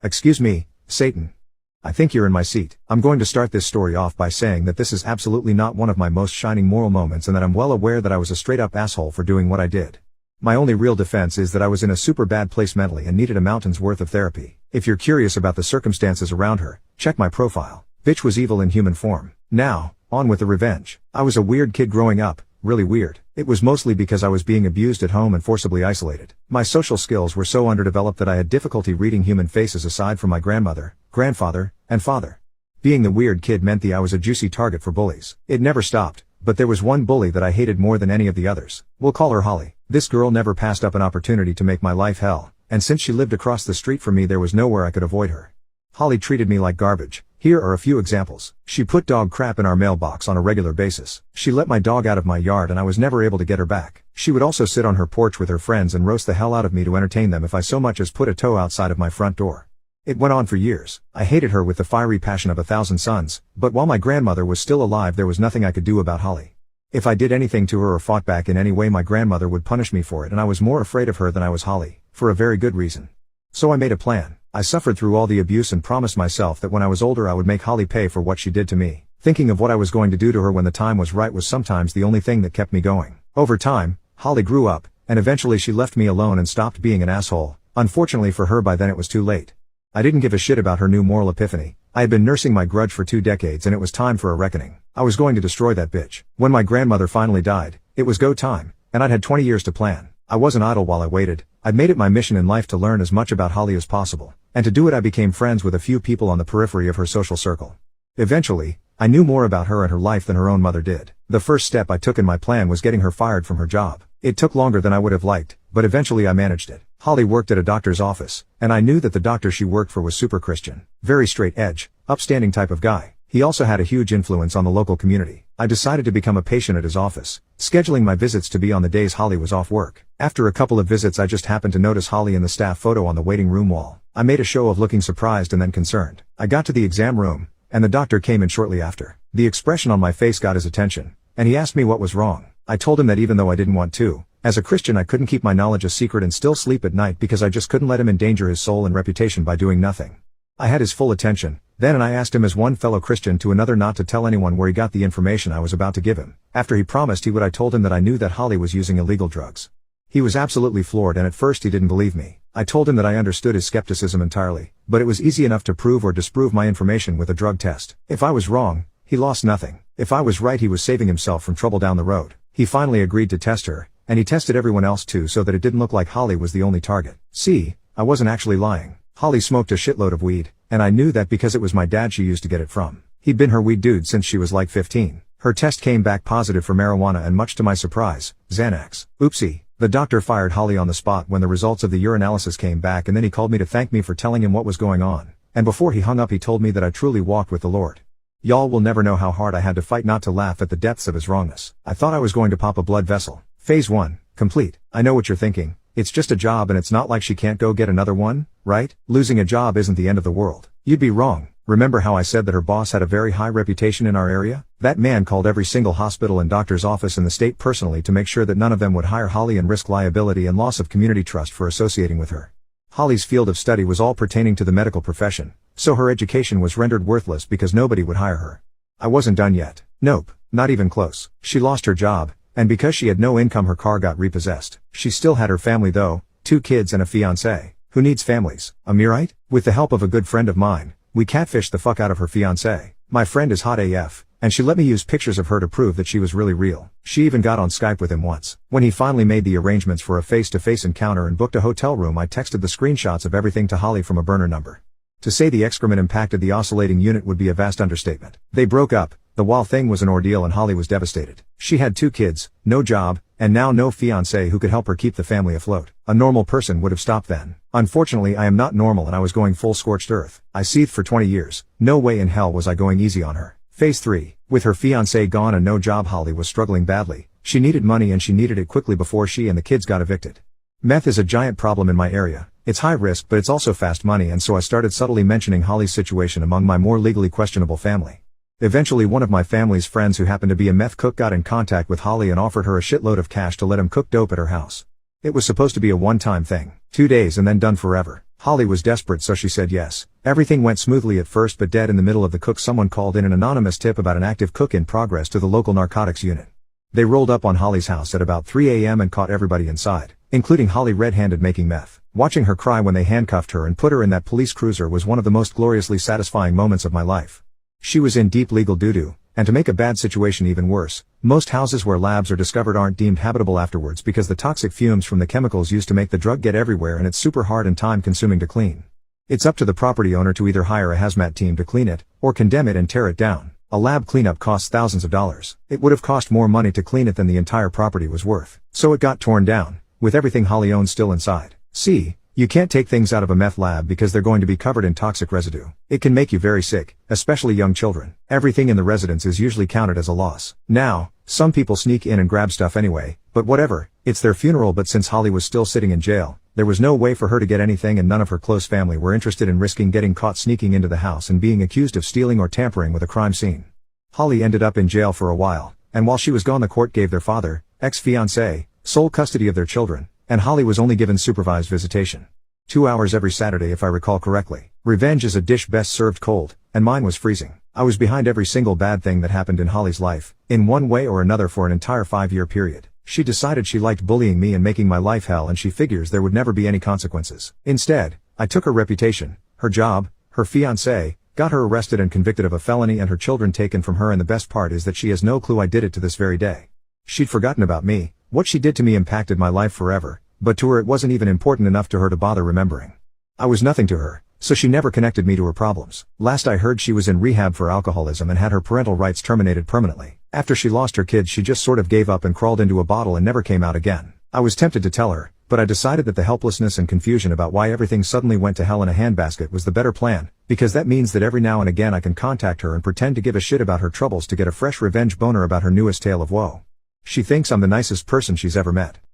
Excuse me, Satan. I think you're in my seat. I'm going to start this story off by saying that this is absolutely not one of my most shining moral moments and that I'm well aware that I was a straight up asshole for doing what I did. My only real defense is that I was in a super bad place mentally and needed a mountain's worth of therapy. If you're curious about the circumstances around her, check my profile. Bitch was evil in human form. Now, on with the revenge. I was a weird kid growing up, really weird. It was mostly because I was being abused at home and forcibly isolated. My social skills were so underdeveloped that I had difficulty reading human faces aside from my grandmother, grandfather, and father. Being the weird kid meant that I was a juicy target for bullies. It never stopped, but there was one bully that I hated more than any of the others. We'll call her Holly. This girl never passed up an opportunity to make my life hell, and since she lived across the street from me there was nowhere I could avoid her. Holly treated me like garbage. Here are a few examples. She put dog crap in our mailbox on a regular basis. She let my dog out of my yard and I was never able to get her back. She would also sit on her porch with her friends and roast the hell out of me to entertain them if I so much as put a toe outside of my front door. It went on for years. I hated her with the fiery passion of 1,000 suns, but while my grandmother was still alive there was nothing I could do about Holly. If I did anything to her or fought back in any way my grandmother would punish me for it and I was more afraid of her than I was Holly, for a very good reason. So I made a plan. I suffered through all the abuse and promised myself that when I was older I would make Holly pay for what she did to me. Thinking of what I was going to do to her when the time was right was sometimes the only thing that kept me going. Over time, Holly grew up, and eventually she left me alone and stopped being an asshole. Unfortunately for her by then it was too late. I didn't give a shit about her new moral epiphany. I had been nursing my grudge for 2 decades and it was time for a reckoning. I was going to destroy that bitch. When my grandmother finally died, it was go time, and I'd had 20 years to plan. I wasn't idle while I waited. I'd made it my mission in life to learn as much about Holly as possible. And to do it I became friends with a few people on the periphery of her social circle. Eventually, I knew more about her and her life than her own mother did. The first step I took in my plan was getting her fired from her job. It took longer than I would have liked, but eventually I managed it. Holly worked at a doctor's office, and I knew that the doctor she worked for was super Christian. Very straight edge, upstanding type of guy. He also had a huge influence on the local community. I decided to become a patient at his office, scheduling my visits to be on the days Holly was off work. After a couple of visits I just happened to notice Holly in the staff photo on the waiting room wall. I made a show of looking surprised and then concerned. I got to the exam room, and the doctor came in shortly after. The expression on my face got his attention, and he asked me what was wrong. I told him that even though I didn't want to, as a Christian I couldn't keep my knowledge a secret and still sleep at night because I just couldn't let him endanger his soul and reputation by doing nothing. I had his full attention, then, and I asked him as one fellow Christian to another not to tell anyone where he got the information I was about to give him. After he promised he would, I told him that I knew that Holly was using illegal drugs. He was absolutely floored and at first he didn't believe me. I told him that I understood his skepticism entirely, but it was easy enough to prove or disprove my information with a drug test. If I was wrong, he lost nothing. If I was right he was saving himself from trouble down the road. He finally agreed to test her, and he tested everyone else too so that it didn't look like Holly was the only target. See, I wasn't actually lying. Holly smoked a shitload of weed, and I knew that because it was my dad she used to get it from. He'd been her weed dude since she was like 15. Her test came back positive for marijuana and much to my surprise, Xanax. Oopsie. The doctor fired Holly on the spot when the results of the urinalysis came back and then he called me to thank me for telling him what was going on. And before he hung up he told me that I truly walked with the Lord. Y'all will never know how hard I had to fight not to laugh at the depths of his wrongness. I thought I was going to pop a blood vessel. Phase 1, complete. I know what you're thinking. It's just a job and it's not like she can't go get another one, right? Losing a job isn't the end of the world. You'd be wrong. Remember how I said that her boss had a very high reputation in our area? That man called every single hospital and doctor's office in the state personally to make sure that none of them would hire Holly and risk liability and loss of community trust for associating with her. Holly's field of study was all pertaining to the medical profession, so her education was rendered worthless because nobody would hire her. I wasn't done yet. Nope, not even close. She lost her job, and because she had no income her car got repossessed. She still had her family though, 2 kids and a fiancé. Who needs families? Am I right? With the help of a good friend of mine, we catfished the fuck out of her fiancé. My friend is hot AF, and she let me use pictures of her to prove that she was really real. She even got on Skype with him once. When he finally made the arrangements for a face-to-face encounter and booked a hotel room I texted the screenshots of everything to Holly from a burner number. To say the excrement impacted the oscillating unit would be a vast understatement. They broke up, the whole thing was an ordeal and Holly was devastated. She had 2 kids, no job, and now no fiancé who could help her keep the family afloat. A normal person would have stopped then. Unfortunately I am not normal and I was going full scorched earth. I seethed for 20 years. No way in hell was I going easy on her. Phase 3. With her fiancé gone and no job Holly was struggling badly. She needed money and she needed it quickly before she and the kids got evicted. Meth is a giant problem in my area. It's high risk but it's also fast money and so I started subtly mentioning Holly's situation among my more legally questionable family. Eventually one of my family's friends who happened to be a meth cook got in contact with Holly and offered her a shitload of cash to let him cook dope at her house. It was supposed to be a one-time thing. 2 days and then done forever. Holly was desperate, so she said yes. Everything went smoothly at first, but dead in the middle of the cook someone called in an anonymous tip about an active cook in progress to the local narcotics unit. They rolled up on Holly's house at about 3 a.m. and caught everybody inside, including Holly red-handed making meth. Watching her cry when they handcuffed her and put her in that police cruiser was one of the most gloriously satisfying moments of my life. She was in deep legal doo-doo, and to make a bad situation even worse, most houses where labs are discovered aren't deemed habitable afterwards because the toxic fumes from the chemicals used to make the drug get everywhere, and it's super hard and time-consuming to clean. It's up to the property owner to either hire a hazmat team to clean it, or condemn it and tear it down. A lab cleanup costs thousands of dollars. It would have cost more money to clean it than the entire property was worth. So it got torn down, with everything Holly owned still inside. See, you can't take things out of a meth lab because they're going to be covered in toxic residue. It can make you very sick, especially young children. Everything in the residence is usually counted as a loss. Now, some people sneak in and grab stuff anyway, but whatever, it's their funeral. But since Holly was still sitting in jail, there was no way for her to get anything, and none of her close family were interested in risking getting caught sneaking into the house and being accused of stealing or tampering with a crime scene. Holly ended up in jail for a while, and while she was gone the court gave their father, ex-fiancé, sole custody of their children, and Holly was only given supervised visitation. 2 hours every Saturday if I recall correctly. Revenge is a dish best served cold, and mine was freezing. I was behind every single bad thing that happened in Holly's life, in one way or another, for an entire 5-year period. She decided she liked bullying me and making my life hell, and she figures there would never be any consequences. Instead, I took her reputation, her job, her fiancé, got her arrested and convicted of a felony, and her children taken from her, and the best part is that she has no clue I did it to this very day. She'd forgotten about me. What she did to me impacted my life forever, but to her it wasn't even important enough to her to bother remembering. I was nothing to her, so she never connected me to her problems. Last I heard, she was in rehab for alcoholism and had her parental rights terminated permanently. After she lost her kids, she just sort of gave up and crawled into a bottle and never came out again. I was tempted to tell her, but I decided that the helplessness and confusion about why everything suddenly went to hell in a handbasket was the better plan, because that means that every now and again I can contact her and pretend to give a shit about her troubles to get a fresh revenge boner about her newest tale of woe. She thinks I'm the nicest person she's ever met.